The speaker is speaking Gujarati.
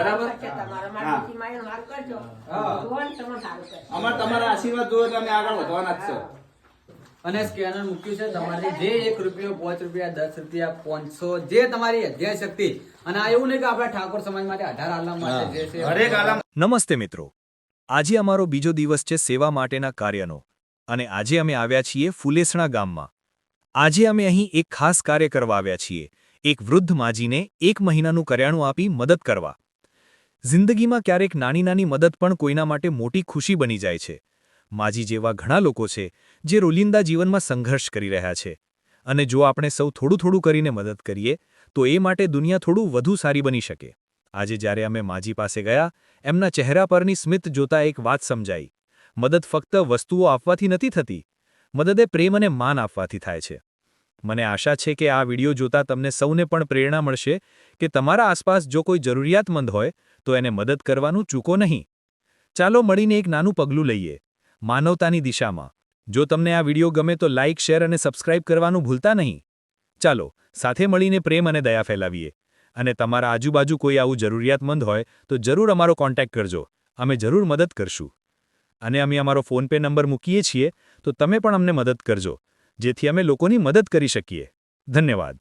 બરાબર અમાર તમારા આશીર્વાદ જોવે એટલે અમે આગળ વધવાના જ છે અને સ્કેનર મૂક્યું છે તમારે જે 1 રૂપિયો 5 રૂપિયા 10 રૂપિયા 500 જે તમારી યથાશક્તિ અને આ એવું નહીં કે આપણા ઠાકોર સમાજ માટે 18 આલમ માટે જે છે હરેક આલમ નમસ્તે મિત્રો, આજે અમારો બીજો દિવસ છે સેવા માટેના કાર્યનો અને આજે અમે આવ્યા છીએ ફુલેસણા ગામમાં. આજે અમે અહીં એક ખાસ કાર્ય કરવા આવ્યા છીએ, એક વૃદ્ધ માજીને 1 મહિનાનું કરિયાણું આપી મદદ કરવા. જિંદગીમાં ક્યારેક નાની નાની મદદ પણ કોઈના માટે મોટી ખુશી બની જાય છે. માજી જેવા ઘણા લોકો છે જે રોજિંદા જીવનમાં સંઘર્ષ કરી રહ્યા છે અને જો આપણે સૌ થોડું થોડું કરીને મદદ કરીએ તો એ માટે દુનિયા થોડું વધુ સારી બની શકે. આજે જ્યારે અમે માજી પાસે ગયા, એમના ચહેરા પરની સ્મિત જોતા એક વાત સમજાઈ. મદદ ફક્ત વસ્તુઓ આપવાથી નથી થતી, મદદ એ પ્રેમ અને માન આપવાથી થાય છે. મને આશા છે કે આ વિડિયો જોતા તમને સૌને પણ પ્રેરણા મળશે કે તમારા આસપાસ જો કોઈ જરૂરિયાતમંદ હોય તો એને મદદ કરવાનું ચૂકો નહીં. ચાલો મળીને એક નાનું પગલું લઈએ માનવતાની દિશામાં. જો તમને આ વિડિયો ગમે તો લાઇક, શેર અને સબસ્ક્રાઇબ કરવાનું ભૂલતા નહીં. ચાલો સાથે મળીને પ્રેમ અને દયા ફેલાવીએ. અને તમારા આજુબાજુ કોઈ આવું જરૂરિયાતમંદ હોય તો જરૂર અમારો કોન્ટેક્ટ કરજો, અમે જરૂર મદદ કરશું. અને અમે અમારો ફોનપે નંબર મૂકીએ છીએ તો તમે પણ અમને મદદ કરજો, જેથી અમે લોકોની મદદ કરી શકીએ. ધન્યવાદ.